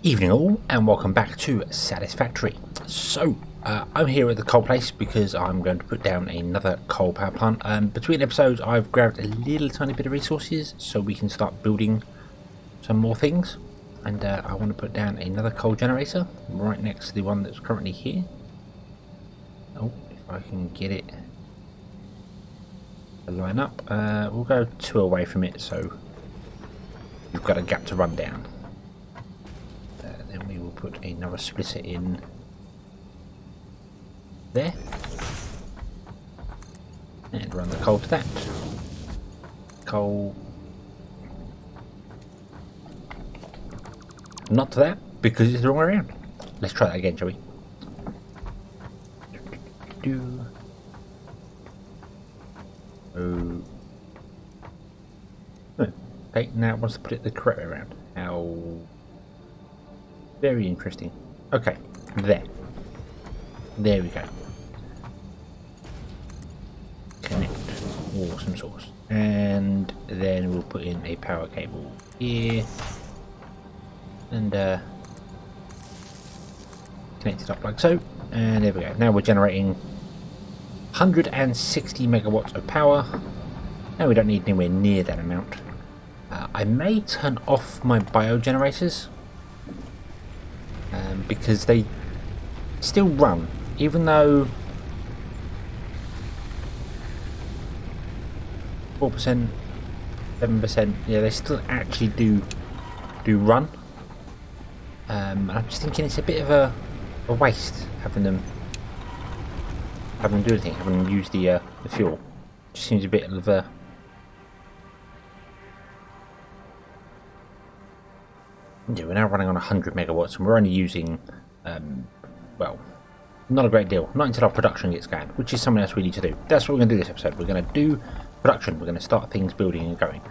Evening all, and welcome back to Satisfactory. So, I'm here at the coal place because I'm going to put down another coal power plant. Between episodes I've grabbed a little tiny bit of resources so we can start building some more things. And I want to put down another coal generator right next to the one that's currently here. Oh, if I can get it to line up. We'll go 2 away from it so you've got a gap to run down. Then we will put another splitter in there and run the coal to that. Coal, not to that because it's the wrong way around. Let's try that again, shall we? Oh. Okay, now it wants to put it the correct way around. How very interesting. Okay, there we go. Connect. Awesome source. And then we'll put in a power cable here and connect it up like so. And there we go. Now we're generating 160 megawatts of power. Now we don't need anywhere near that amount. I may turn off my biogenerators because they still run, even though 4%, 7%, yeah, they still actually do run. And I'm just thinking it's a bit of a waste having them do anything, having them use the fuel. Just seems a bit of a yeah, we're now running on 100 megawatts and we're only using, well, not a great deal. Not until our production gets going, which is something else we need to do. That's what we're going to do this episode. We're going to do production. We're going to start things building and going.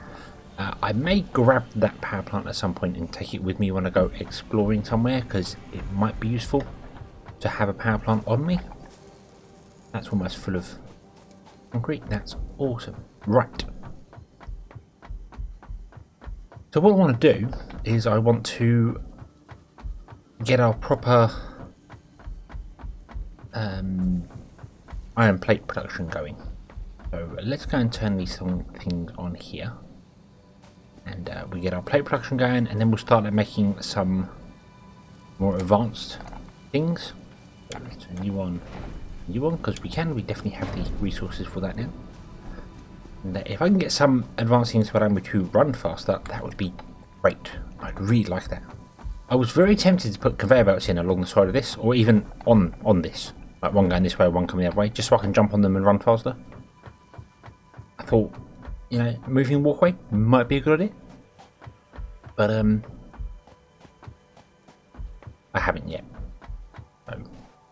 I may grab that power plant at some point and take it with me when I go exploring somewhere, because it might be useful to have a power plant on me. That's almost full of concrete. That's awesome. Right. So what I want to do is I want to get our proper iron plate production going. So let's go and turn these things on here, and we get our plate production going, and then we'll start making some more advanced things. So let's turn you on because we definitely have the resources for that now. And if I can get some advanced things for me to run faster, that would be great. I'd really like that. I was very tempted to put conveyor belts in along the side of this, or even on this. Like one going this way, one coming the other way, just so I can jump on them and run faster. I thought, you know, moving walkway might be a good idea. But, I haven't yet. So,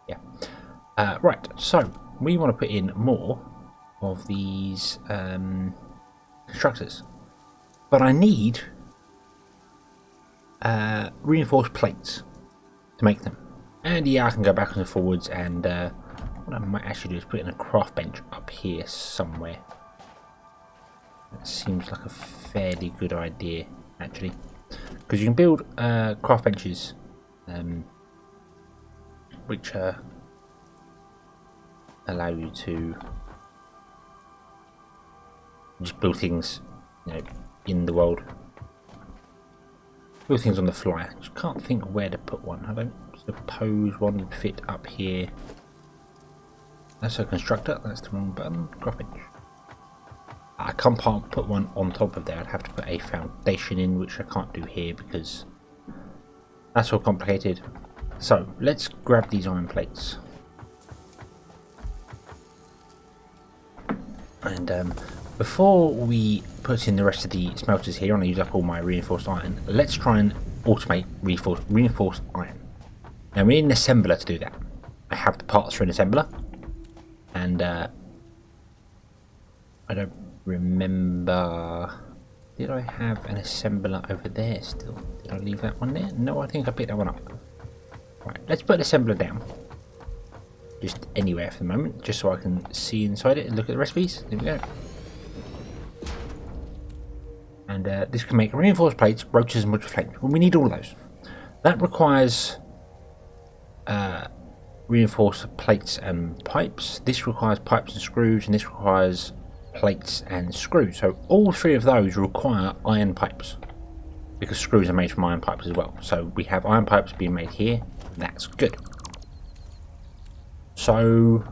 yeah. Right, so we want to put in more of these constructors, but I need reinforced plates to make them. And yeah, I can go backwards and forwards, and what I might actually do is put in a craft bench up here somewhere. That seems like a fairly good idea, actually, because you can build craft benches which allow you to just build things, you know, in the world. Build things on the fly. I just can't think where to put one. I don't suppose one would fit up here. That's a constructor. That's the wrong button. Craft bench. I can't put one on top of there. I'd have to put a foundation in, which I can't do here because that's all complicated. So let's grab these iron plates. And before we put in the rest of the smelters here and I use up all my reinforced iron, let's try and automate reinforced iron. Now we need an assembler to do that. I have the parts for an assembler, and I don't remember, did I have an assembler over there still? Did I leave that one there? No, I think I picked that one up. Right, let's put an assembler down. Just anywhere for the moment, just so I can see inside it and look at the recipes. There we go. And this can make reinforced plates, rotors and wood flames. Well, we need all of those. That requires reinforced plates and pipes. This requires pipes and screws, and this requires plates and screws. So all three of those require iron pipes, because screws are made from iron pipes as well. So we have iron pipes being made here. That's good. So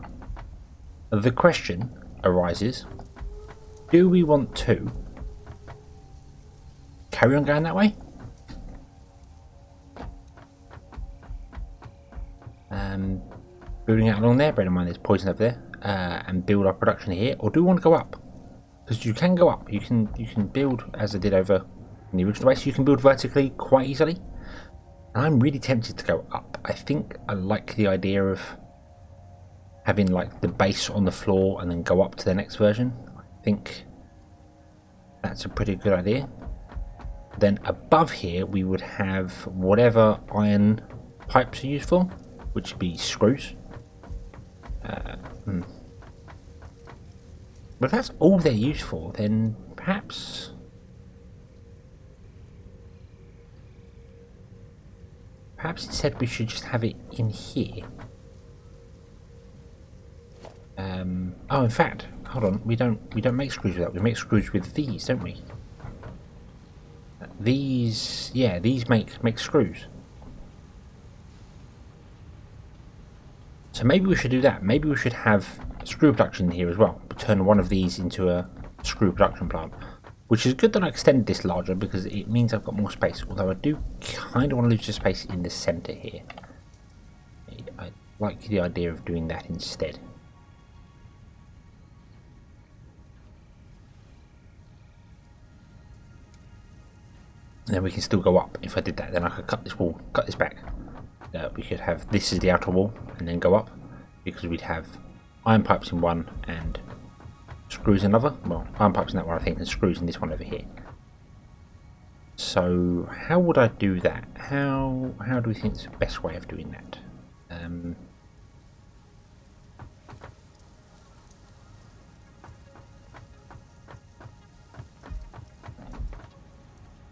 the question arises, do we want to carry on going that way? Building out along there, bear in mind there's poison over there, and build our production here, or do we want to go up? Because you can go up, you can build as I did over in the original base, you can build vertically quite easily. And I'm really tempted to go up. I think I like the idea of having like the base on the floor and then go up to the next version. I think that's a pretty good idea. Then above here we would have whatever iron pipes are used for, which would be screws. But if that's all they're used for, then perhaps instead we should just have it in here. Oh, in fact, hold on. We don't make screws with that. We make screws with these, don't we? These, yeah, these make screws. So maybe we should do that. Maybe we should have screw production here as well. Turn one of these into a screw production plant, which is good that I extended this larger because it means I've got more space. Although I do kind of want to lose the space in the center here. I like the idea of doing that instead. And then we can still go up. If I did that, then I could cut this wall, cut this back. We could have this as the outer wall and then go up, because we'd have iron pipes in one and screws in another. Well, iron pipes in that one I think, and screws in this one over here. So how would I do that? How do we think is the best way of doing that?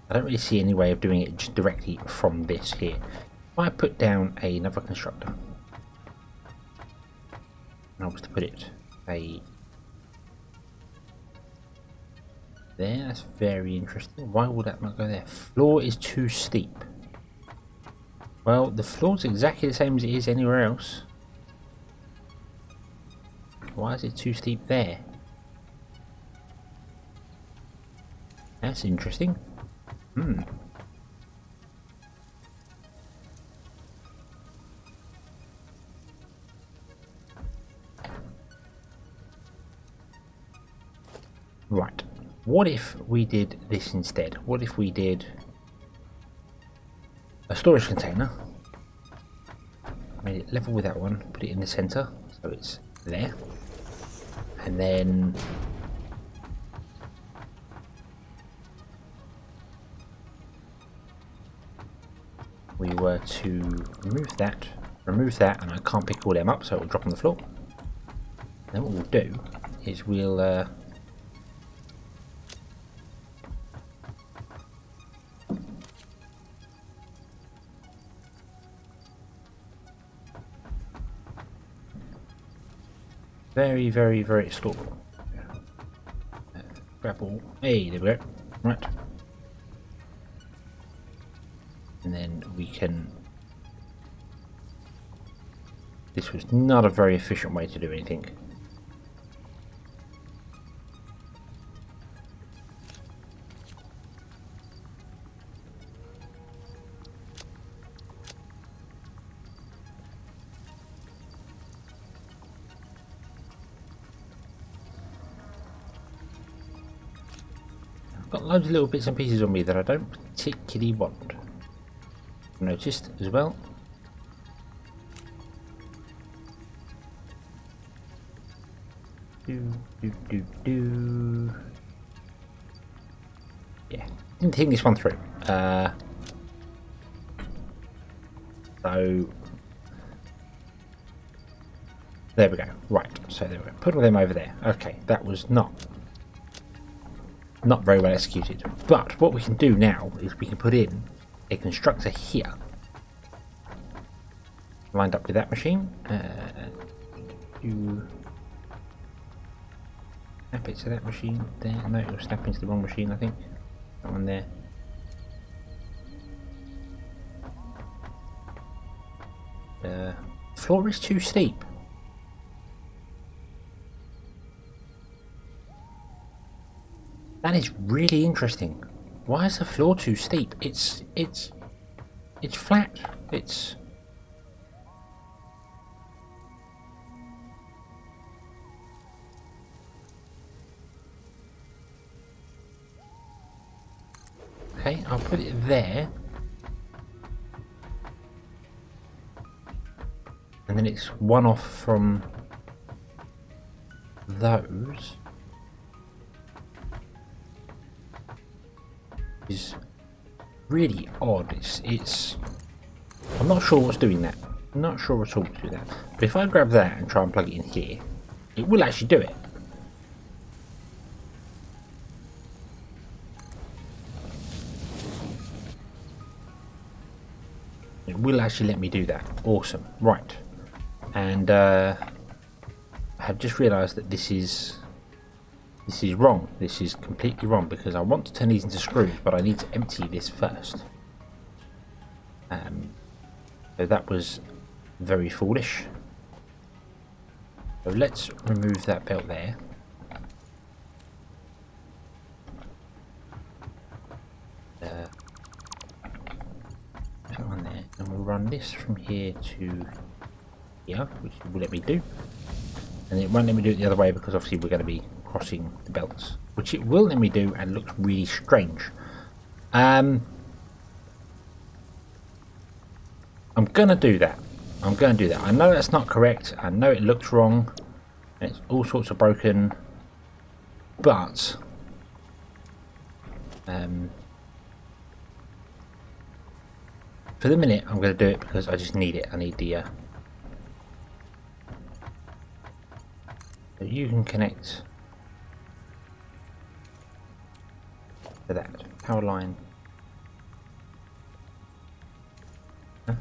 I don't really see any way of doing it just directly from this here. If I put down another constructor, and I was to put it there, that's very interesting. Why would that not go there? Floor is too steep. Well, the floor's exactly the same as it is anywhere else. Why is it too steep there? That's interesting. Right. What if we did this instead? What if we did a storage container, made it level with that one, put it in the center so it's there, and then we were to remove that, and I can't pick all them up, so it will drop on the floor. Then what we'll do is we'll very, very, very explorable. Grab all. Hey, there we go. Right. And then we can. This was not a very efficient way to do anything. Got loads of little bits and pieces on me that I don't particularly want. Noticed as well. Yeah, didn't think this one through. So there we go. Right, so there we go. Put all them over there. Okay, that was not very well executed. But what we can do now is we can put in a constructor here, lined up with that machine. You snap it to that machine there. No, you're snapping to the wrong machine, I think. That one there. The floor is too steep. That is really interesting. Why is the floor too steep? It's flat. It's okay. I'll put it there, and then it's one off from those. Is really odd. It's I'm not sure what's doing that. I'm not sure at all what's doing that. But if I grab that and try and plug it in here, it will actually do it. It will actually let me do that. Awesome. Right. And I have just realised that this is wrong. This is completely wrong because I want to turn these into screws, but I need to empty this first. So that was very foolish. So let's remove that belt there. That one there, and we'll run this from here to here, which will let me do. And it won't let me do it the other way because obviously we're going to be crossing the belts, which it will let me do, and looks really strange. I'm gonna do that. I'm gonna do that. I know that's not correct. I know it looks wrong, and it's all sorts of broken. But for the minute, I'm gonna do it because I just need it. I need the. So you can connect to that power line. Huh?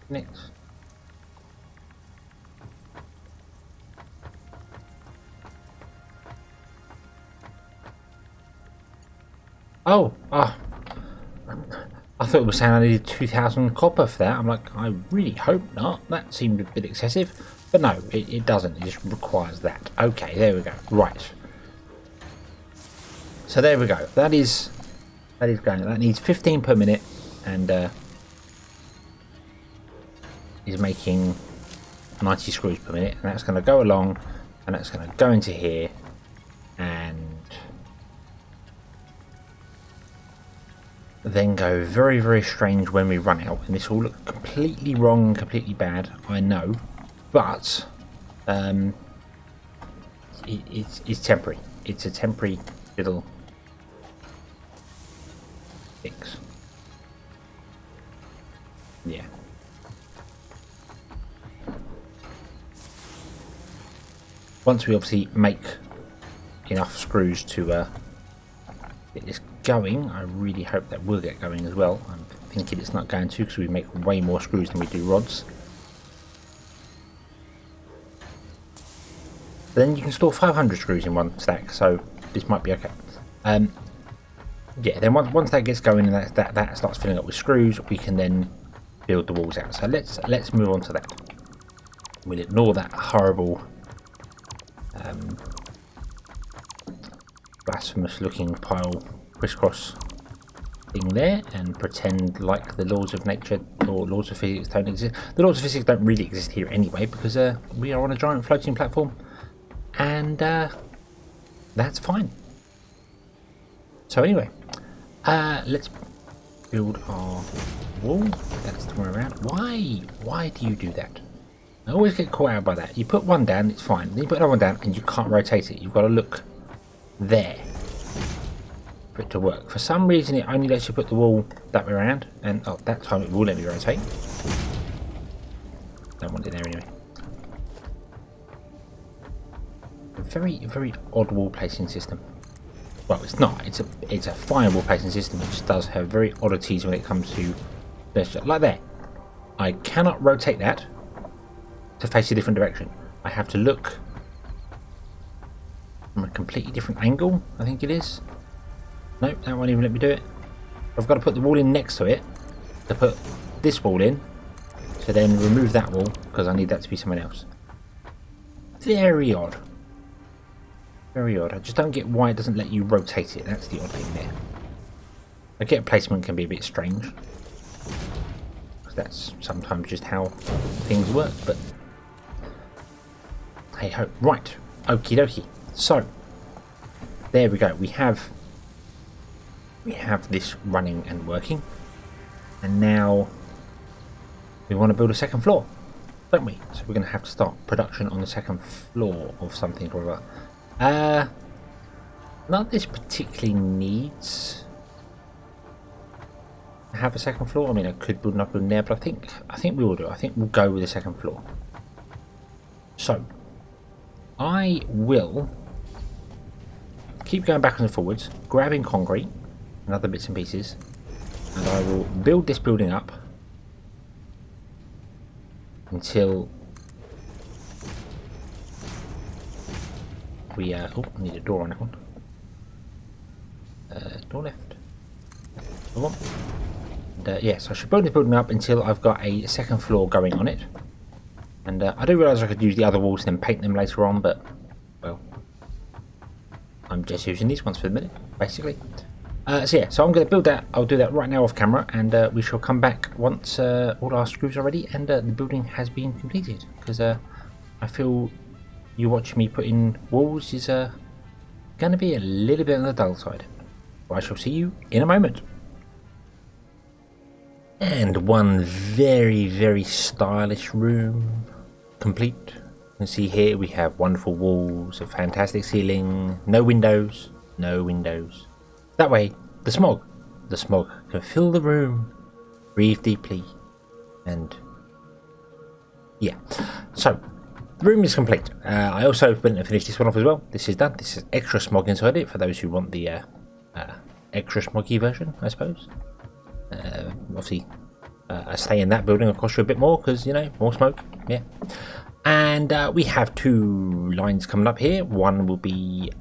Next. Oh, I thought it was saying I needed 2,000 copper for that. I'm like, I really hope not. That seemed a bit excessive. But no, it doesn't. It just requires that. Okay, there we go. Right. So there we go. That is going. That needs 15 per minute, and is making 90 screws per minute. And that's going to go along, and that's going to go into here, and then go very, very strange when we run out. And this will look completely wrong and completely bad, I know, but it's temporary. It's a temporary little fix. Yeah. Once we obviously make enough screws to get this going, I really hope that will get going as well. I'm thinking it's not going to because we make way more screws than we do rods. Then you can store 500 screws in one stack, so this might be okay. Yeah, then once that gets going and that starts filling up with screws, we can then build the walls out. So let's move on to that. We'll ignore that horrible blasphemous looking pile crisscross thing there and pretend like the laws of nature or laws of physics don't exist. The laws of physics don't really exist here anyway because we are on a giant floating platform, and that's fine. So anyway, let's build our wall. That's the way around. Why do you do that? I always get caught out by that. You put one down, it's fine. Then you put another one down and you can't rotate it. You've got to look there for it to work. For some reason it only lets you put the wall that way around, and oh, that time it will let me rotate. Don't want it there anyway. A very odd wall placing system. Well, it's not. It's a fine wall placing system. It just does have very oddities when it comes to There's like there. I cannot rotate that to face a different direction. I have to look from a completely different angle, I think it is. Nope, that won't even let me do it. I've got to put the wall in next to it to put this wall in, to then remove that wall because I need that to be someone else. Very odd. Very odd. I just don't get why it doesn't let you rotate it. That's the odd thing there. I get placement can be a bit strange. That's sometimes just how things work, but hey ho. Right. Okie dokie. So there we go. We have this running and working, and now we want to build a second floor, don't we? So we're going to have to start production on the second floor of something or other. Not this particularly needs to have a second floor. I mean, I could build another building there, but I think we will do. I think we'll go with the second floor. So I will keep going backwards and forwards, grabbing concrete and other bits and pieces, and I will build this building up until we oh, I need a door on that one. Door left. Come on. And yes, I should build this building up until I've got a second floor going on it. And I do realise I could use the other walls and then paint them later on, but well, I'm just using these ones for the minute, basically. So yeah, so I'm going to build that. I'll do that right now off camera, and we shall come back once all our screws are ready and the building has been completed. Because I feel you watching me put in walls is going to be a little bit on the dull side. But I shall see you in a moment. And one very, very stylish room complete. You can see here we have wonderful walls, a fantastic ceiling, no windows, no windows. That way, the smog can fill the room, breathe deeply, and yeah. So, the room is complete. I also went and finished this one off as well. This is done. This is extra smog inside it for those who want the extra smoggy version, I suppose. Obviously, a stay in that building will cost you a bit more because, you know, more smoke. Yeah. And we have two lines coming up here. One will be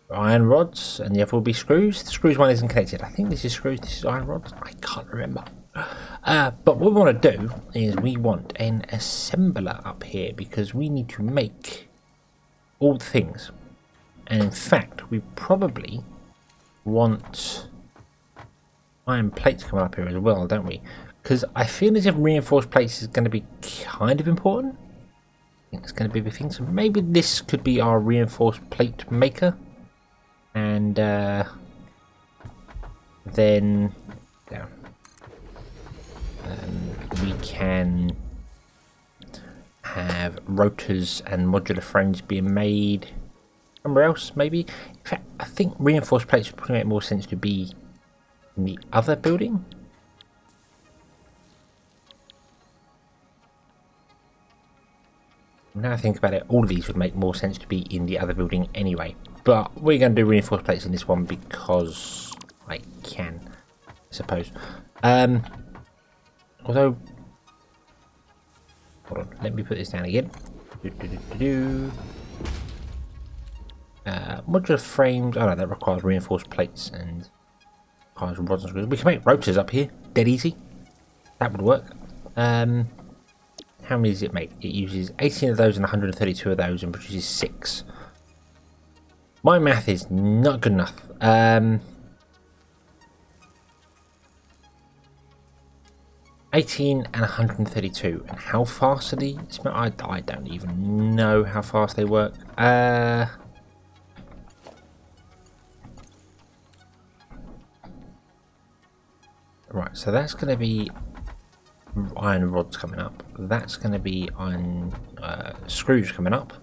iron rods and the other will be screws. The screws one isn't connected. I think this is screws, this is iron rods. I can't remember. But what we want to do is we want an assembler up here because we need to make all the things. And in fact, we probably want iron plates coming up here as well, don't we? Because I feel as if reinforced plates is going to be kind of important. I think it's going to be a big thing. So maybe this could be our reinforced plate maker. And then down. We can have rotors and modular frames being made somewhere else, maybe. In fact, I think reinforced plates would probably make more sense to be in the other building. Now I think about it, all of these would make more sense to be in the other building anyway. But we're going to do reinforced plates in this one because I can, I suppose. Although, hold on, let me put this down again. Modular frames, oh no, that requires reinforced plates and requires rods and screws. We can make rotors up here, dead easy. That would work. How many does it make? It uses 18 of those and 132 of those and produces 6. My math is not good enough. 18 and 132. And how fast are these? I don't even know how fast they work. Right, so that's going to be iron rods coming up. That's going to be iron screws coming up.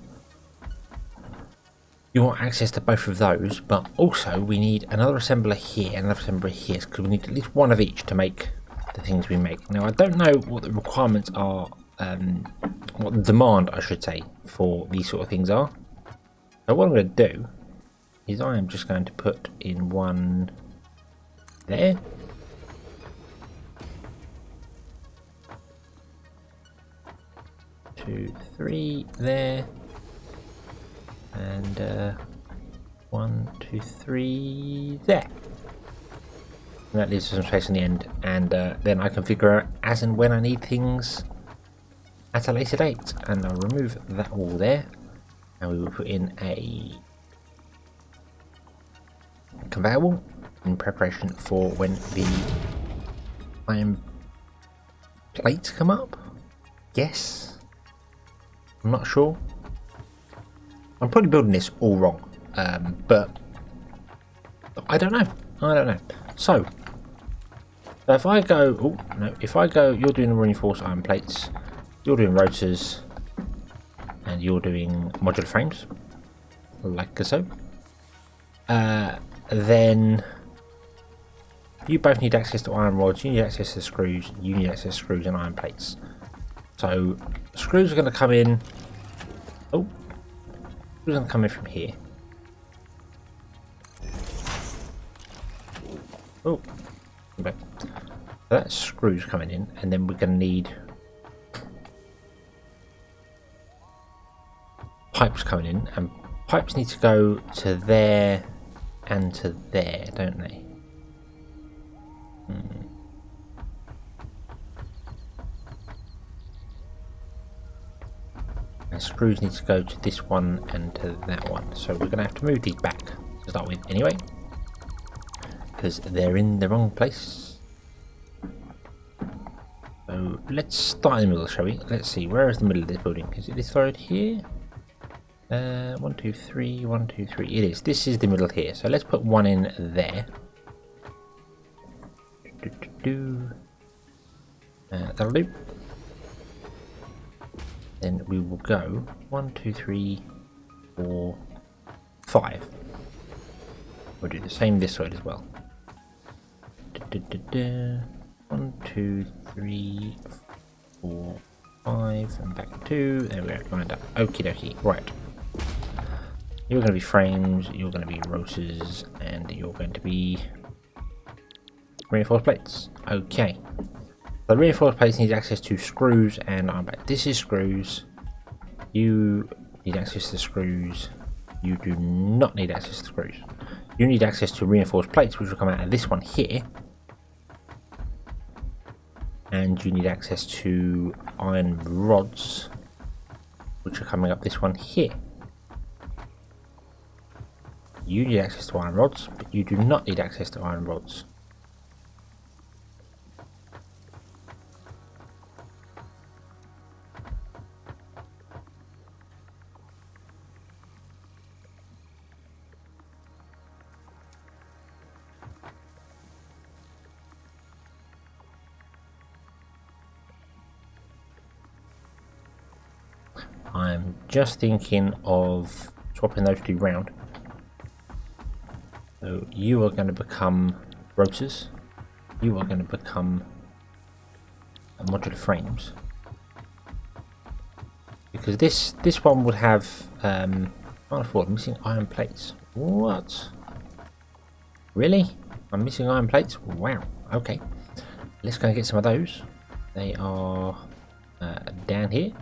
You want access to both of those, but also we need another assembler here and another assembler here because we need at least one of each to make the things we make. Now I don't know what the requirements are, what the demand I should say for these sort of things are. So what I'm going to do is I am just going to put in one there. Two, three there. And 1, 2, 3 there. And that leaves some space on the end, and then I can figure out as and when I need things at a later date. And I'll remove that wall there, and we will put in a conveyor wall in preparation for when the iron plates come up. Yes, I'm not sure. I'm probably building this all wrong, but I don't know. So if I go, you're doing reinforced iron plates, you're doing rotors, and you're doing modular frames, like so. Then you both need access to iron rods, you need access to screws, you need access to screws and iron plates. So screws are going to come in. Oh, screws are going to come in from here. Oh, okay. So that's screws coming in, and then we're going to need pipes coming in, and pipes need to go to there and to there, don't they? And screws need to go to this one and to that one, so we're going to have to move these back to start with anyway, because they're in the wrong place. So let's start in the middle, shall we? Let's see, where is the middle of this building? Is it this side here? 1, 2, 3, 1, 2, 3. It is. This is the middle here. So let's put one in there. That'll do. Then we will go 1, 2, 3, 4, 5. We'll do the same this side as well. 1, 2, 3, 4, 5, and back 2. There we go. Lined up. Okie dokie. Right. You're going to be frames, you're going to be rotors, and you're going to be reinforced plates. Okay. The reinforced plates need access to screws and iron plates. This is screws. You need access to screws. You do not need access to screws. You need access to reinforced plates, which will come out of this one here. And you need access to iron rods, which are coming up this one here. You need access to iron rods, but you do not need access to iron rods. I'm just thinking of swapping those two round. So you are going to become rotors. You are going to become modular frames. Because this one would have missing iron plates. What? Really? I'm missing iron plates? Wow. Okay. Let's go and get some of those. They are down here.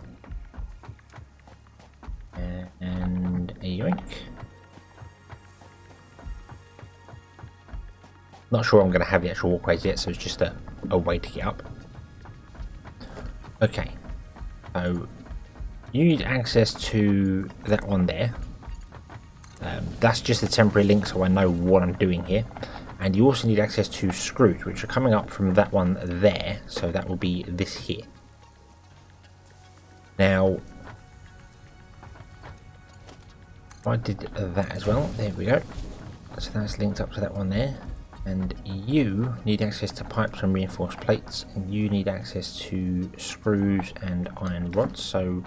And a yoink. Not sure I'm going to have the actual walkways yet, so it's just a way to get up. Okay, so you need access to that one there. That's just a temporary link, so I know what I'm doing here. And you also need access to screws, which are coming up from that one there, so that will be this here. Now, I did that as well. There we go. So that's linked up to that one there. And you need access to pipes and reinforced plates, and you need access to screws and iron rods. So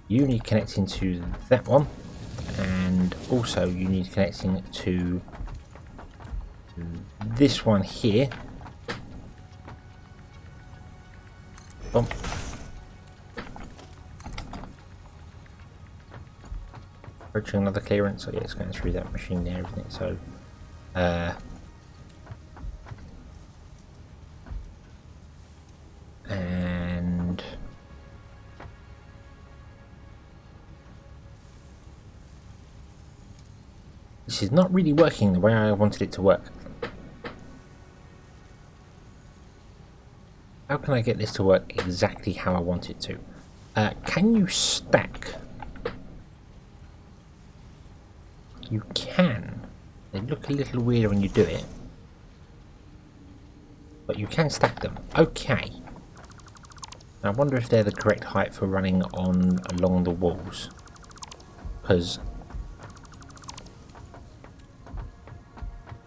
you need connecting to that one, and also you need connecting to this one here. Bump. Approaching another clearance. So yeah, it's going through that machine there, isn't it? So This is not really working the way I wanted it to work. How can I get this to work exactly how I want it to? Can you stack? You can. They look a little weird when you do it. But you can stack them. Okay. I wonder if they're the correct height for running on along the walls. Because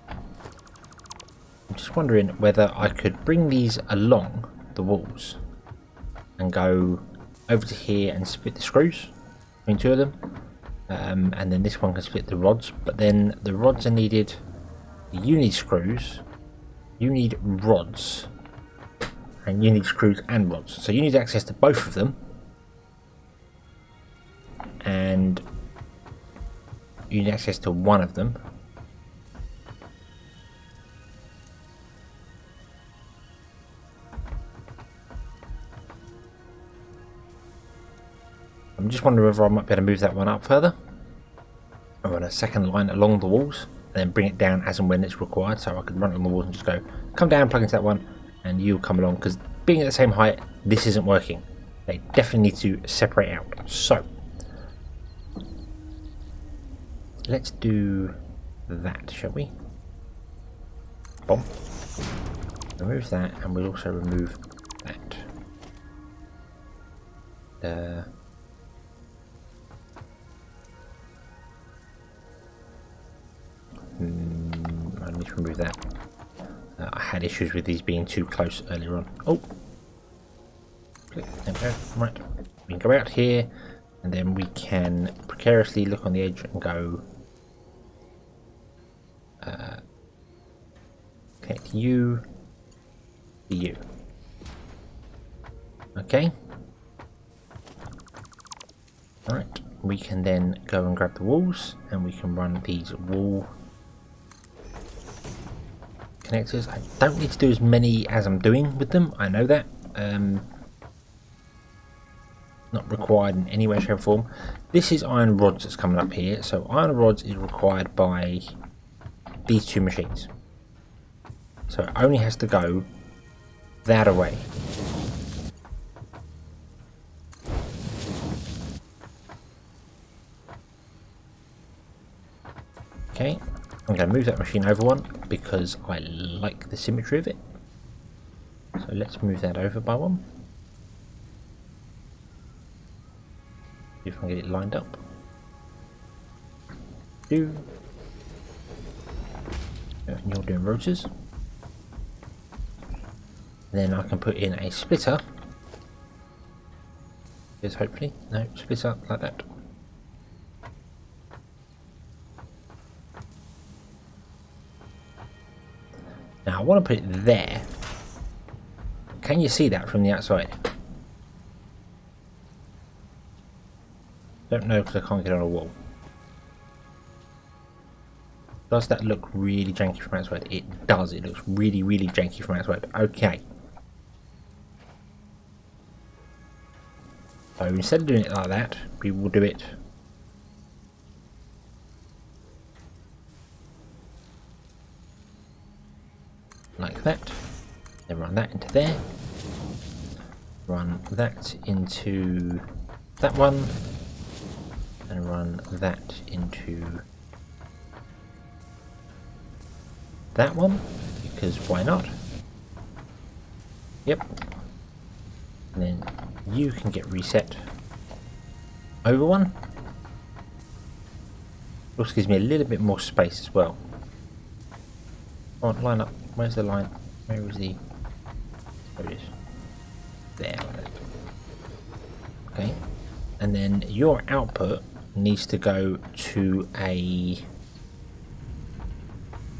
I'm just wondering whether I could bring these along the walls and go over to here and split the screws between two of them. And then this one can split the rods, but then the rods are needed. You need screws, you need rods, and you need screws and rods. So you need access to both of them, and you need access to one of them. I'm just wondering whether I might be able to move that one up further and run a second line along the walls and then bring it down as and when it's required, so I could run it on the walls and just go come down, plug into that one, and you come along, because being at the same height, this isn't working. They definitely need to separate out. So let's do that, shall we? Boom. Remove that, and we'll also remove that. I need to remove that. I had issues with these being too close earlier on. Oh! Click. There we go. Right. We can go out here, and then we can precariously look on the edge and go connect you to you. Okay. Alright. We can then go and grab the walls, and we can run these wall connectors. I don't need to do as many as I'm doing with them, I know that. Not required in any way, shape or form. This is iron rods that's coming up here, so iron rods is required by these two machines. So it only has to go that away. Okay, I'm going to move that machine over one because I like the symmetry of it. So let's move that over by one. See if I can get it lined up. And you're doing rotors. Then I can put in a splitter. Yes, hopefully. No, splitter like that. Now I want to put it there. Can you see that from the outside? Don't know because I can't get on a wall. Does that look really janky from outside? It does. It looks really, really janky from outside. Okay. So instead of doing it like that, we will do it like that. Then run that into there. Run that into that one. And run that into that one, because why not? Yep. And then you can get reset over one. Also gives me a little bit more space as well. Come on, line up. Where's the line? Where is the... There it is. There. Okay. And then your output needs to go to a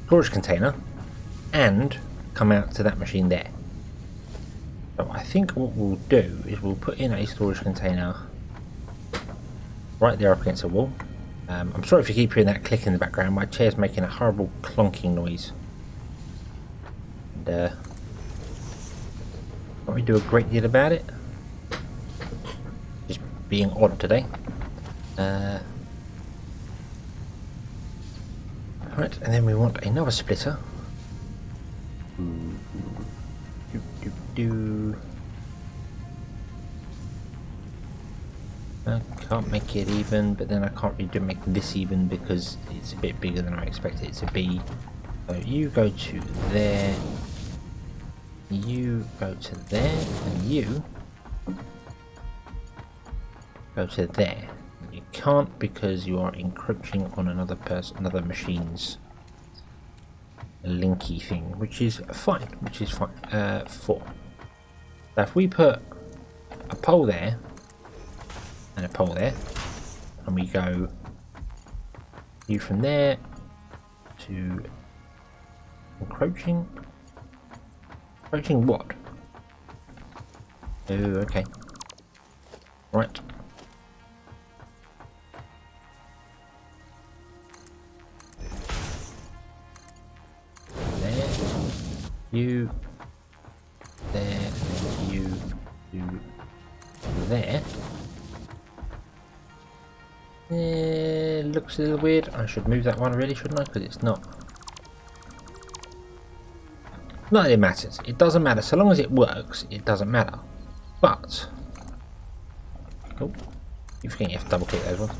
storage container and come out to that machine there. So I think what we'll do is we'll put in a storage container right there up against the wall. I'm sorry if you keep hearing that click in the background. My chair's making a horrible clonking noise. And can't we do a great deal about it? Just being odd today. Right, and then we want another splitter. I can't make it even, but then I can't really make this even because it's a bit bigger than I expected it to be. So you go to there, you go to there, and you go to there. You can't because you are encroaching on another machine's linky thing, which is fine. 4. So if we put a pole there and a pole there, and we go you from there to encroaching what? Oh, okay, right. There, you there, and you there. Looks a little weird. I should move that one really, shouldn't I? Because it's not. Not that it matters. It doesn't matter. So long as it works, it doesn't matter. But... oh, you forget you have to double click those ones.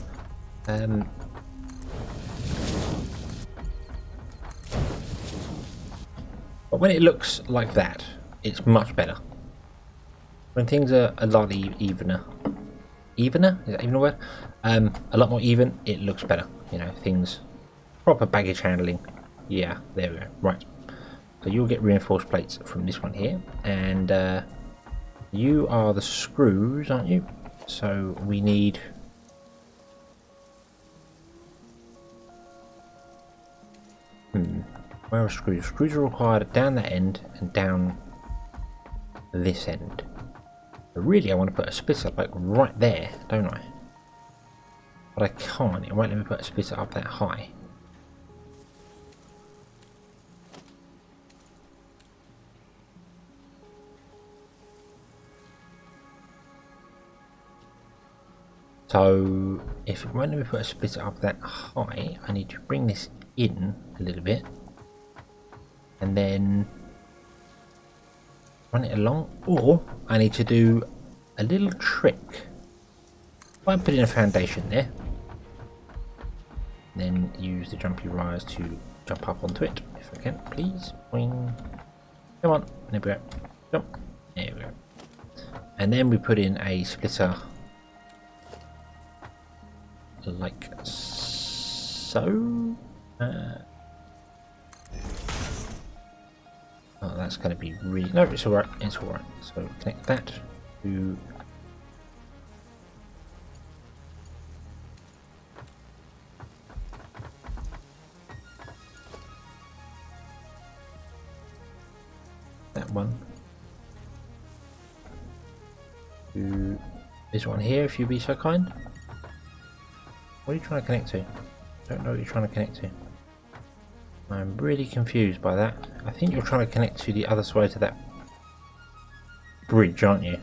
But when it looks like that, it's much better. When things are a lot evener, is that even a word? A lot more even, it looks better. You know, things, proper baggage handling. Yeah, there we go. Right. So you'll get reinforced plates from this one here, and you are the screws, aren't you? So we need. Where are screws? Screws are required down that end and down this end. But really, I want to put a splitter like right there, don't I? But I can't. It won't let me put a splitter up that high. So if it won't let me put a splitter up that high, I need to bring this in a little bit and then run it along, or I need to do a little trick. If I put in a foundation there, then use the jumpy rise to jump up onto it, if I can, please. Boing. Come on, there we go. Jump. There we go. And then we put in a splitter like so. Oh, that's going to be really... no, it's alright, it's alright. So connect that to... that one. To this one here, if you be so kind. What are you trying to connect to? I don't know what you're trying to connect to. I'm really confused by that. I think you're trying to connect to the other side to that bridge, aren't you?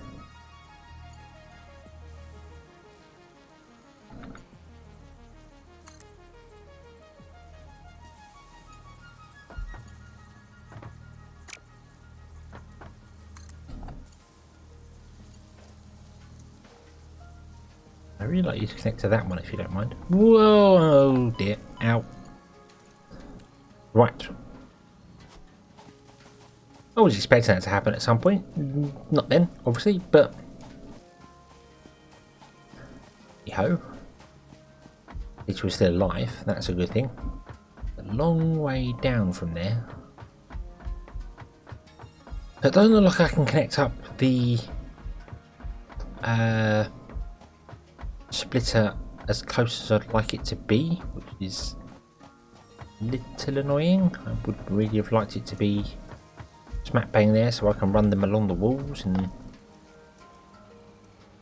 I really like you to connect to that one if you don't mind. Whoa, oh dear, ow. Right. I was expecting that to happen at some point. Not then, obviously, but... yo. At least we're still alive, that's a good thing. A long way down from there. It doesn't look like I can connect up the... splitter as close as I'd like it to be, which is a little annoying. I would really have liked it to be smack bang there so I can run them along the walls and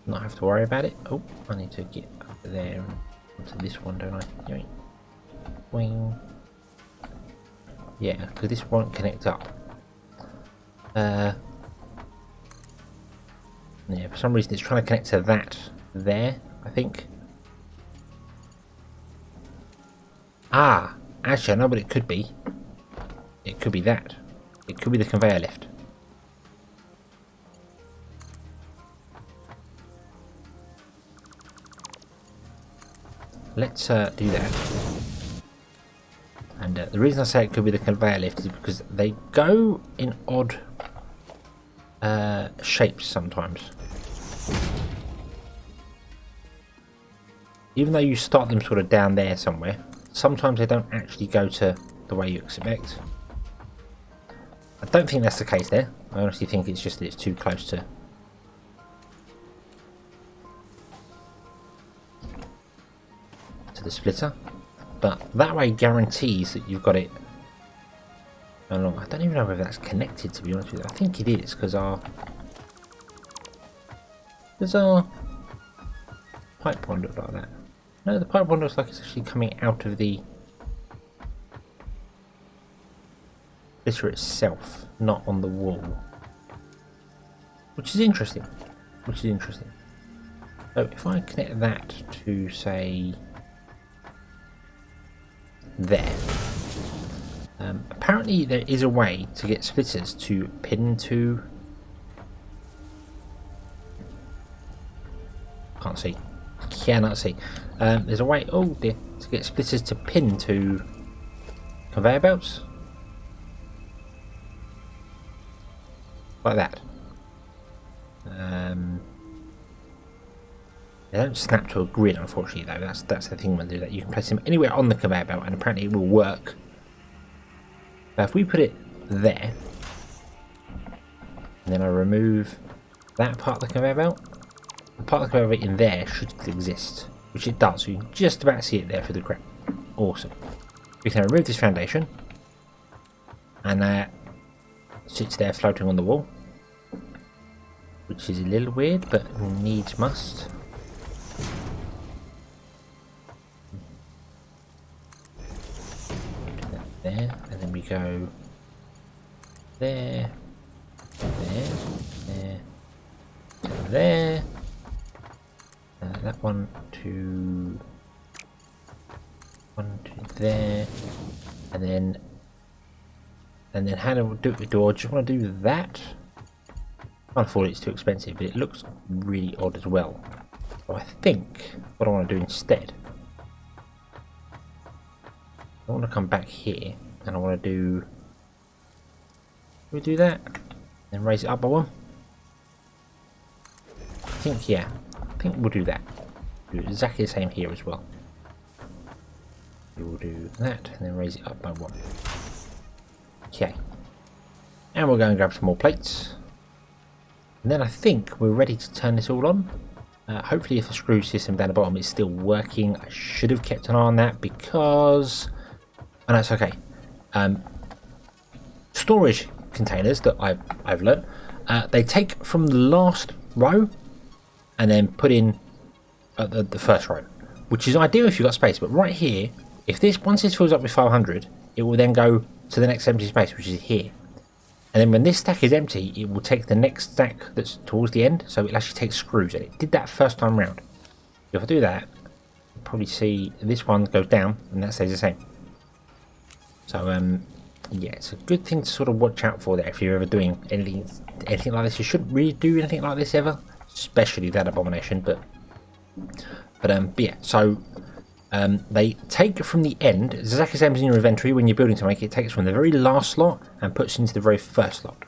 not have to worry about it. Oh, I need to get over there and onto this one, don't I? Wing. Yeah, because this won't connect up. Yeah, for some reason it's trying to connect to that there, I think. Ah, Actually, I know what it could be. It could be that. It could be the conveyor lift. Let's do that. And the reason I say it could be the conveyor lift is because they go in odd shapes sometimes. Even though you start them sort of down there somewhere, sometimes they don't actually go to the way you expect. I don't think that's the case there. I honestly think it's just that it's too close to the splitter. But that way guarantees that you've got it along. I don't even know whether that's connected, to be honest with you. I think it is, because does our pipe one look like that? No, the pipe one looks like it's actually coming out of the splitter itself, not on the wall. Which is interesting. So if I connect that to, say, there. Apparently there is a way to get splitters to pin to... Can't see. Cannot see. There's a way, oh dear, to get splitters to pin to conveyor belts. Like that. They don't snap to a grid, unfortunately, though. That's the thing when they do that. You can place them anywhere on the conveyor belt, and apparently it will work. Now, if we put it there, and then I remove that part of the conveyor belt, the part of the conveyor belt in there should still exist, which it does. So you can just about see it there for the crap. Awesome. We can remove this foundation, and that sits there floating on the wall, which is a little weird, but needs must. There, and then we go there, there. That one to there, and then how do I just want to do that? I can't afford it, it's too expensive, but it looks really odd as well. So I think what I want to do instead, I want to come back here and I want to do, we do that, then raise it up by one. I think, yeah, I think we'll do that. Do exactly the same here as well. We will do that and then raise it up by one. Okay, and we'll go and grab some more plates. And then I think we're ready to turn this all on. Hopefully if the screw system down the bottom is still working, I should have kept an eye on that because... And that's okay. Storage containers that I've learnt, they take from the last row and then put in the first row, which is ideal if you've got space. But right here, if once this fills up with 500, it will then go to the next empty space, which is here. And then when this stack is empty, it will take the next stack that's towards the end, so it'll actually take screws. And it did that first time round. If I do that, you'll probably see this one goes down and that stays the same. So yeah, it's a good thing to sort of watch out for there if you're ever doing anything like this. You shouldn't really do anything like this ever, especially that abomination. But yeah, so they take from the end. It's exactly the same as in your inventory when you're building something. It takes from the very last slot and puts into the very first slot.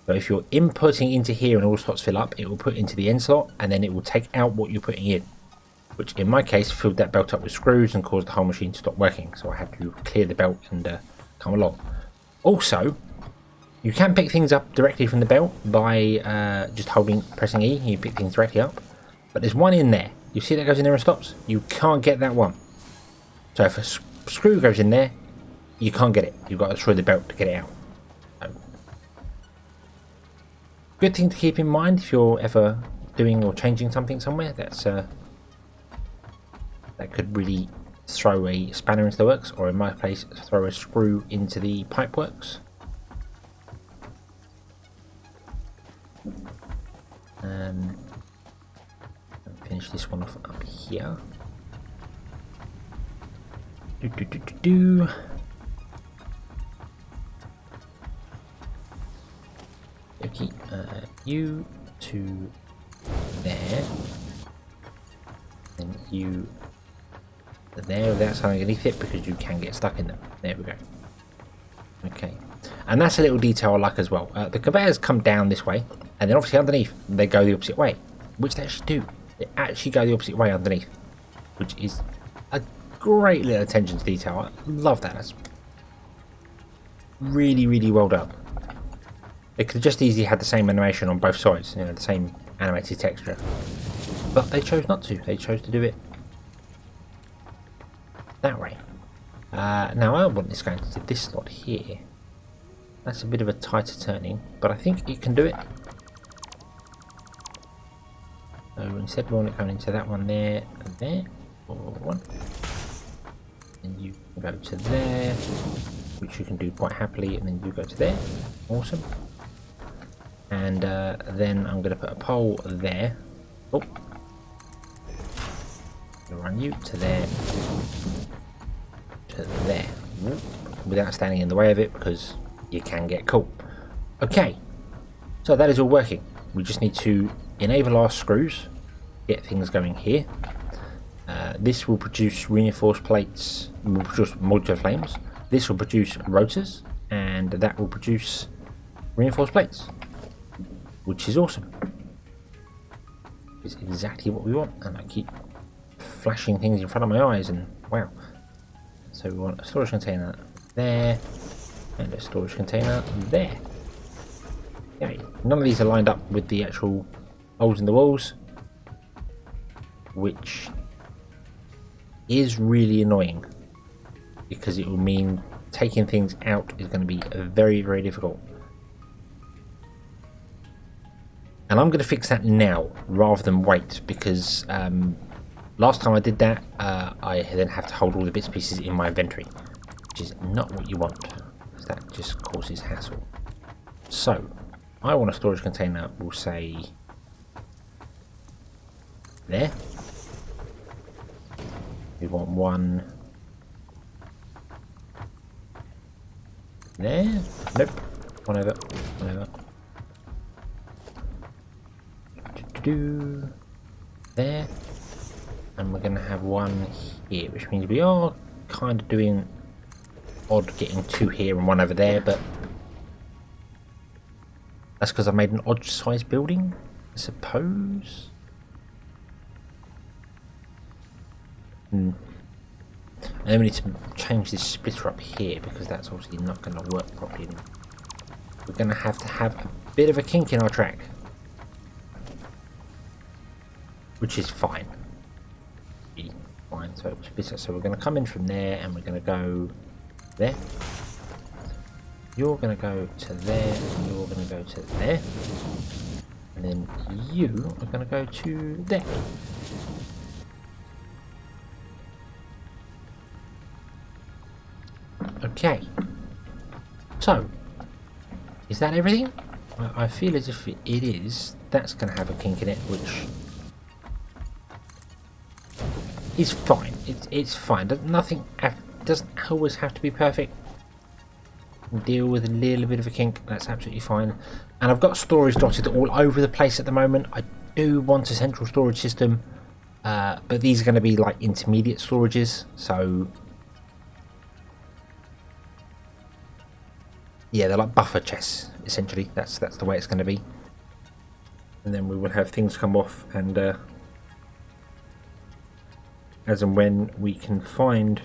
So if you're inputting into here and all the slots fill up, it will put into the end slot and then it will take out what you're putting in, which in my case filled that belt up with screws and caused the whole machine to stop working. So I had to clear the belt and come along. Also, you can pick things up directly from the belt by just pressing E. You pick things directly up. But there's one in there. You see that goes in there and stops? You can't get that one. So if a screw goes in there, you can't get it. You've got to throw the belt to get it out. So, good thing to keep in mind if you're ever doing or changing something somewhere. That's that could really throw a spanner into the works, or in my case, throw a screw into the pipe works. Finish this one off up here. you to there, and you there without something underneath it, because you can get stuck in them. There we go. Okay, and that's a little detail I like as well. The conveyors come down this way, and then obviously underneath they go the opposite way, which they actually do. They actually go the opposite way underneath, which is a great little attention to detail. I love that. That's really, really well done. They could have just easily had the same animation on both sides, you know, the same animated texture, but they chose not to. They chose to do it that way. Now I want this going to this slot here. That's a bit of a tighter turning, but I think it can do it. So instead we want it going into that one there and there, or one, and you can go to there, which you can do quite happily, and then you go to there. Awesome. And then I'm going to put a pole there. Oh, run you to there, to there, without standing in the way of it, because you can get caught. Okay, so that is all working. We just need to enable our screws, get things going here. This will produce reinforced plates, will produce modular flames. This will produce rotors, and that will produce reinforced plates, which is awesome. It's exactly what we want, and I keep flashing things in front of my eyes, and wow. So we want a storage container there, and a storage container there. Okay, none of these are lined up with the actual holes in the walls, which is really annoying, because it will mean taking things out is going to be very, very difficult. And I'm going to fix that now rather than wait, because last time I did that, I then have to hold all the bits and pieces in my inventory, which is not what you want, because that just causes hassle. So, I want a storage container, we'll say there. We want one there. Nope. One over. One over. There. And we're going to have one here, which means we are kind of doing odd getting two here and one over there, but that's because I made an odd size building, I suppose. And then we need to change this splitter up here, because that's obviously not going to work properly. We're going to have a bit of a kink in our track, which is fine. Really fine. So we're going to come in from there, and we're going to go there. You're going to go to there, and you're going to go to there, and then you are going to go to there. Okay, so is that everything? I feel as if it is. That's going to have a kink in it, which is fine. It's fine. Nothing doesn't always have to be perfect. Deal with a little bit of a kink. That's absolutely fine. And I've got storage dotted all over the place at the moment. I do want a central storage system, but these are going to be like intermediate storages, so. Yeah, they're like buffer chests, essentially. That's the way it's going to be. And then we will have things come off, and as and when we can find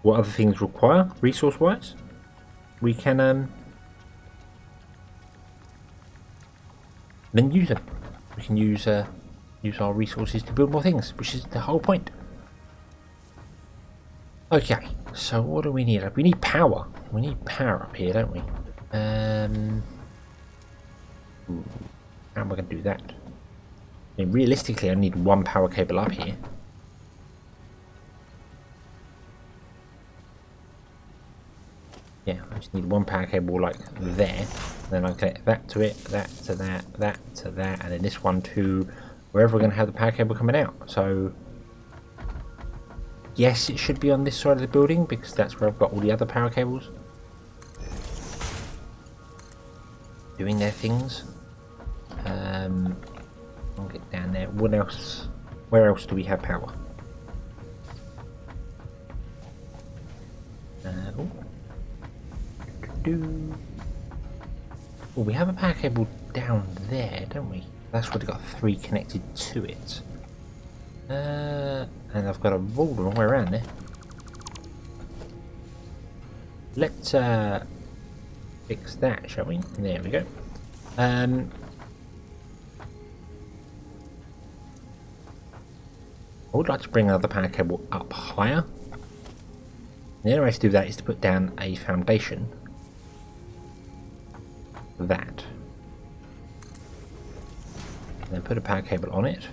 what other things require, resource-wise, we can then use them. We can use our resources to build more things, which is the whole point. Okay, so what do we need? We need power. We need power up here, don't we? How am I going to do that? I mean, realistically, I need one power cable up here. Yeah, I just need one power cable like there. Then I connect that to it, that to that, that to that, and then this one to wherever we're going to have the power cable coming out. So yes, it should be on this side of the building, because that's where I've got all the other power cables. doing their things. I'll get down there. What else? Where else do we have power? Well, we have a power cable down there, don't we? That's what got 3 connected to it. And I've got a wall the wrong way around there. Let's fix that, shall we? There we go. I would like to bring another power cable up higher. The only way to do that is to put down a foundation. That. And then put a power cable on it.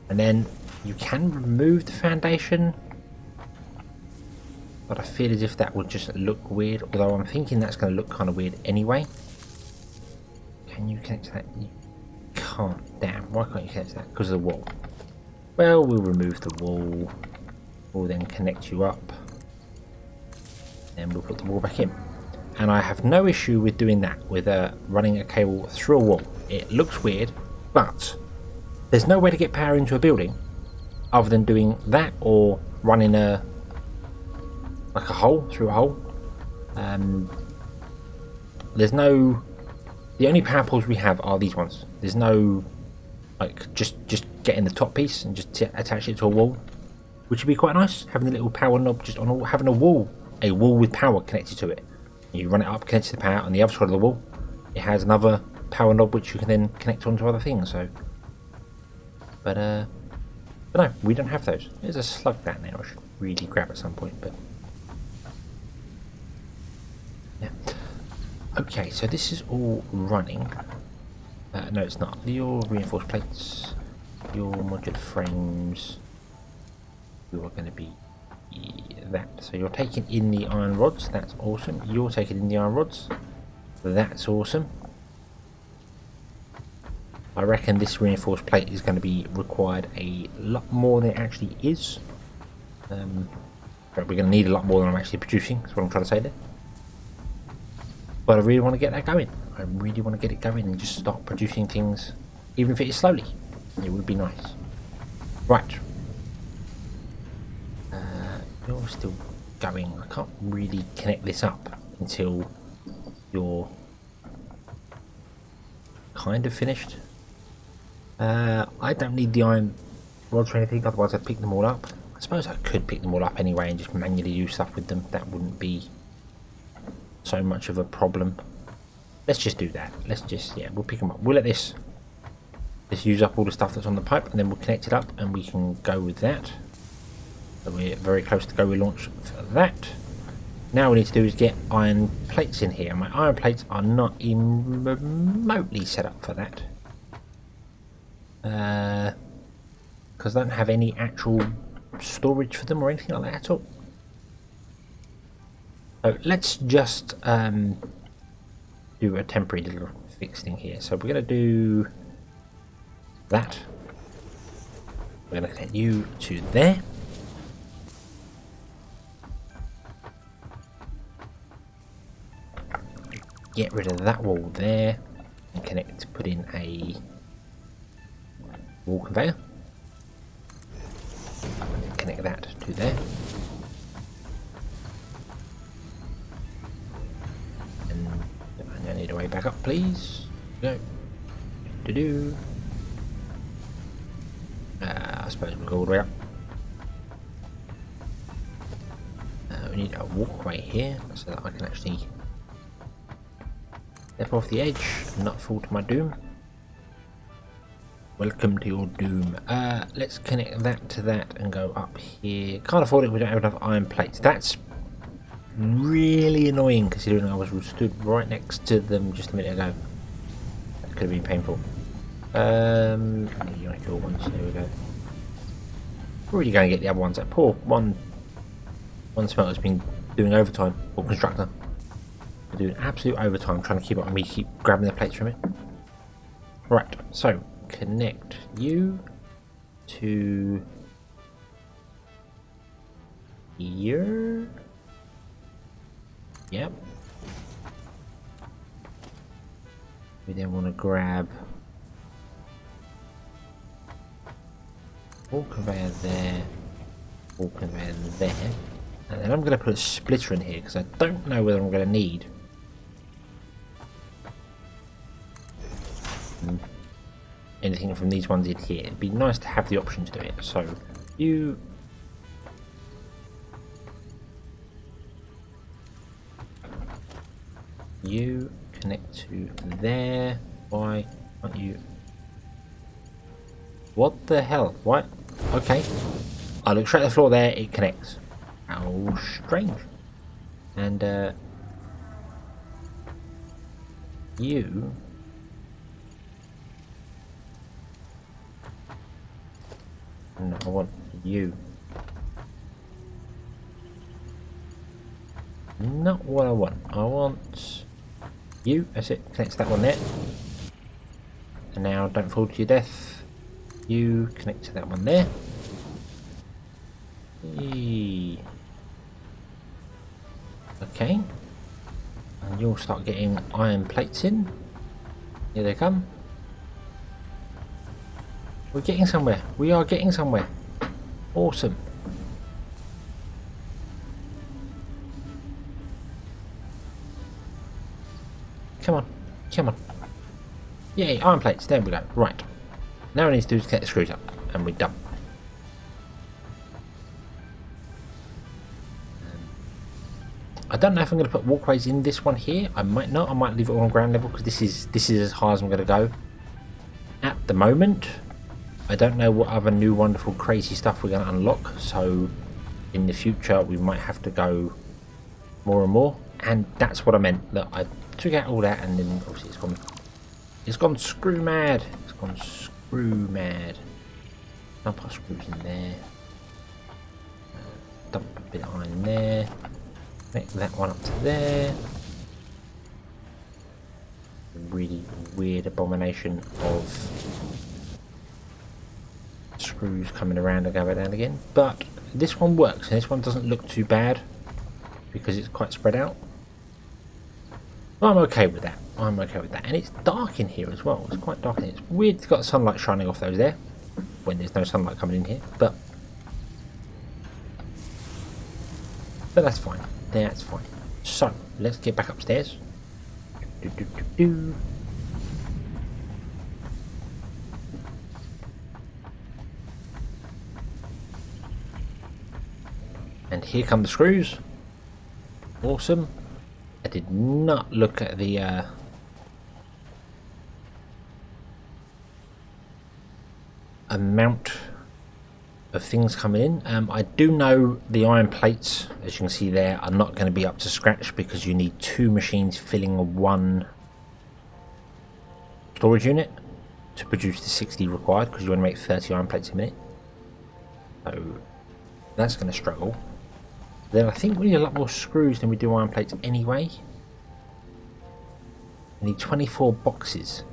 And then you can remove the foundation. But I feel as if that would just look weird. Although I'm thinking that's going to look kind of weird anyway. Can you connect to that? You can't. Damn. Why can't you connect to that? Because of the wall. Well, we'll remove the wall. We'll then connect you up. Then we'll put the wall back in. And I have no issue with doing that, with running a cable through a wall. It looks weird, but there's no way to get power into a building other than doing that or running like a hole through a hole. There's no. The only power poles we have are these ones. There's no like just getting the top piece and just attach it to a wall, which would be quite nice. Having the little power knob just on having a wall with power connected to it. You run it up, connect to the power on the other side of the wall. It has another power knob which you can then connect onto other things. So, but no, we don't have those. There's a slug down there I should really grab at some point, but yeah. Okay, so this is all running. No, it's not. Your reinforced plates, your modular frames, you are going to be that. So you're taking in the iron rods. That's awesome. You're taking in the iron rods. That's awesome. I reckon this reinforced plate is going to be required a lot more than it actually is. But we're going to need a lot more than I'm actually producing. That's what I'm trying to say there. But I really want to get that going. I really want to get it going and just start producing things, even if it is slowly. It would be nice. Right. You're still going. I can't really connect this up until you're kind of finished. I don't need the iron rods or anything, otherwise I'd pick them all up. I suppose I could pick them all up anyway and just manually do stuff with them. That wouldn't be so much of a problem. Let's just do that. Let's just, yeah, we'll pick them up. We'll let this use up all the stuff that's on the pipe, and then we'll connect it up and we can go with that. So we're very close to go with launch for that. Now we need to do is get iron plates in here. My iron plates are not even remotely set up for that. Because I don't have any actual storage for them or anything like that at all. So let's just do a temporary little fix thing here. So we're going to do that. We're going to connect you to there. Get rid of that wall there and connect, put in a wall conveyor. And connect that to there. And I need a way back up, please. Go. Do. I suppose we'll go all the way up. We need a walkway here so that I can actually step off the edge and not fall to my doom. Welcome to your doom. Let's connect that to that and go up here. Can't afford it, we don't have enough iron plates. That's really annoying considering I was stood right next to them just a minute ago. That could have been painful. You want to kill ones, there we go. We're really going to get the other ones. That poor one smelter's been doing overtime, or constructor. They're doing absolute overtime trying to keep up with me, keep grabbing the plates from it. Right, so connect you to here. Yep. We then want to grab all conveyor there, all conveyor there, and then I'm going to put a splitter in here because I don't know whether I'm going to need anything from these ones in here. It'd be nice to have the option to do it. So you connect to there. Why can't you? What the hell? What? Okay. I look straight at the floor there, it connects. How strange. And you no, I want you. Not what I want. I want you. That's it. Connect to that one there. And now don't fall to your death. You connect to that one there. Eee. Okay. And you'll start getting iron plates in. Here they come. We're getting somewhere. We are getting somewhere. Awesome. Come on. Come on. Yay, iron plates. There we go. Right. Now what I need to do is get the screws up. And we're done. I don't know if I'm going to put walkways in this one here. I might not. I might leave it all on ground level because this is as high as I'm going to go. At the moment, I don't know what other new wonderful crazy stuff we're going to unlock. So in the future, we might have to go more and more. And that's what I meant. Look, I took out all that and then obviously it's gone screw mad. It's gone screw mad. Dump our screws in there. Dump a bit of iron there. Make that one up to there. Really weird abomination of screws coming around and going down again. But this one works, and this one doesn't look too bad because it's quite spread out. I'm okay with that. I'm okay with that. And it's dark in here as well. It's quite dark in here. It's weird it's got sunlight shining off those there when there's no sunlight coming in here. But that's fine. That's fine. So, let's get back upstairs. And here come the screws. Awesome. I did not look at the amount of things coming in. I do know the iron plates, as you can see there, are not going to be up to scratch because you need 2 machines filling one storage unit to produce the 60 required, because you want to make 30 iron plates a minute. So that's going to struggle. Then I think we need a lot more screws than we do iron plates anyway. We need 24 boxes.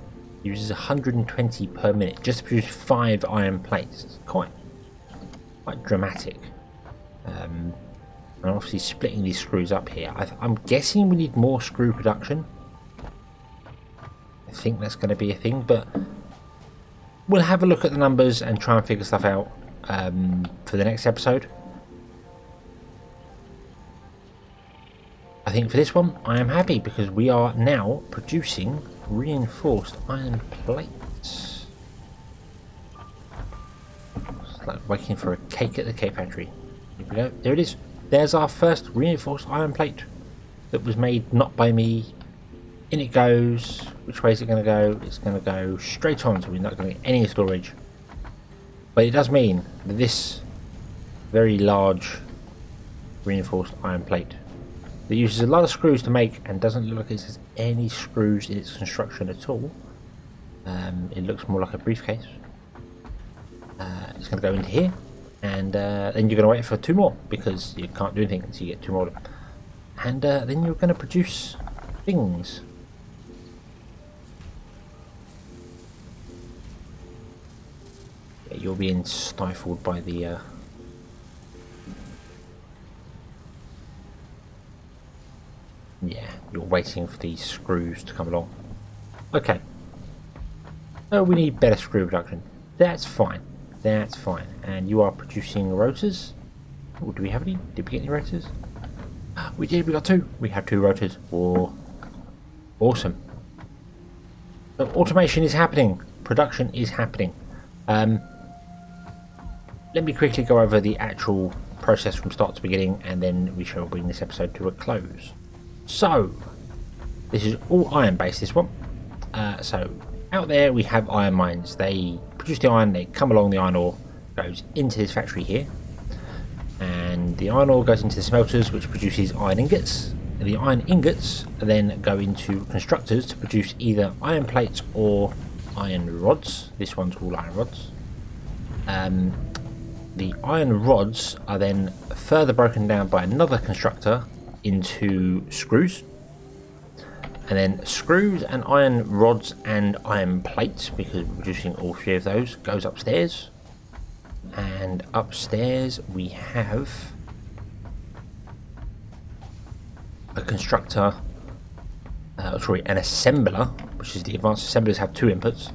Uses 120 per minute just to produce 5 iron plates. It's quite dramatic. And obviously splitting these screws up here. I'm guessing we need more screw production. I think that's going to be a thing, but we'll have a look at the numbers and try and figure stuff out for the next episode. I think for this one, I am happy because we are now producing reinforced iron plates. It's like waiting for a cake at the cake factory. Here we go. There it is. There's our first reinforced iron plate that was made not by me. In it goes. Which way is it going to go? It's going to go straight on, so we're not going to get any storage. But it does mean that this very large reinforced iron plate that uses a lot of screws to make and doesn't look like it has any screws in its construction at all. It looks more like a briefcase. It's going to go into here, and then you're going to wait for 2 more because you can't do anything until you get 2 more of them. And then you're going to produce things. Yeah, you're being stifled by the yeah, you're waiting for these screws to come along. Okay, Oh, we need better screw production. That's fine. That's fine. And you are producing rotors. Oh, do we have any? Did we get any rotors? We did. We got 2. We have 2 rotors. Whoa. Awesome. So automation is happening. Production is happening. Let me quickly go over the actual process from start to beginning, and then we shall bring this episode to a close. So, this is all iron based, this one. So, out there we have iron mines. They produce the iron, they come along, the iron ore goes into this factory here. And the iron ore goes into the smelters, which produces iron ingots. And the iron ingots then go into constructors to produce either iron plates or iron rods. This one's all iron rods. The iron rods are then further broken down by another constructor into screws. And then screws and iron rods and iron plates, because we're producing all 3 of those, goes upstairs. And upstairs we have a constructor, an assembler, which is the advanced assemblers have 2 inputs,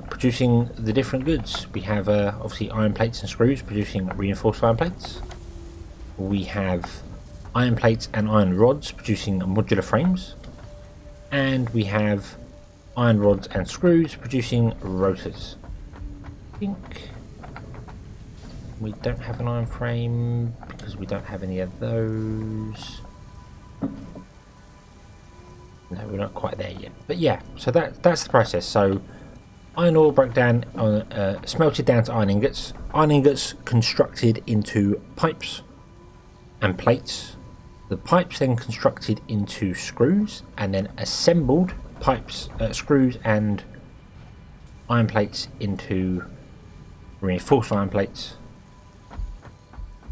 producing the different goods. We have obviously iron plates and screws producing reinforced iron plates. We have iron plates and iron rods producing modular frames. And we have iron rods and screws producing rotors. I think we don't have an iron frame because we don't have any of those. No, we're not quite there yet. But yeah, so that's the process. So iron ore broke down, smelted down to iron ingots constructed into pipes and plates. The pipes then constructed into screws, and then assembled pipes, screws and iron plates into reinforced iron plates,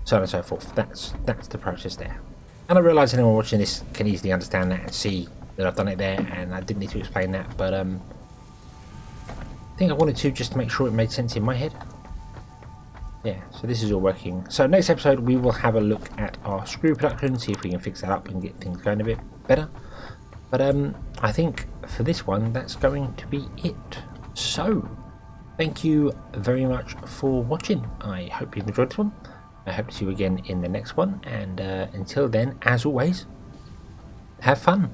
so on and so forth. That's the process there. And I realise anyone watching this can easily understand that and see that I've done it there, and I didn't need to explain that, but I think I wanted to just to make sure it made sense in my head. Yeah, so this is all working. So next episode we will have a look at our screw production, see if we can fix that up and get things going a bit better. But I think for this one that's going to be it. So thank you very much for watching. I hope you've enjoyed this one. I hope to see you again in the next one, and until then, as always, have fun.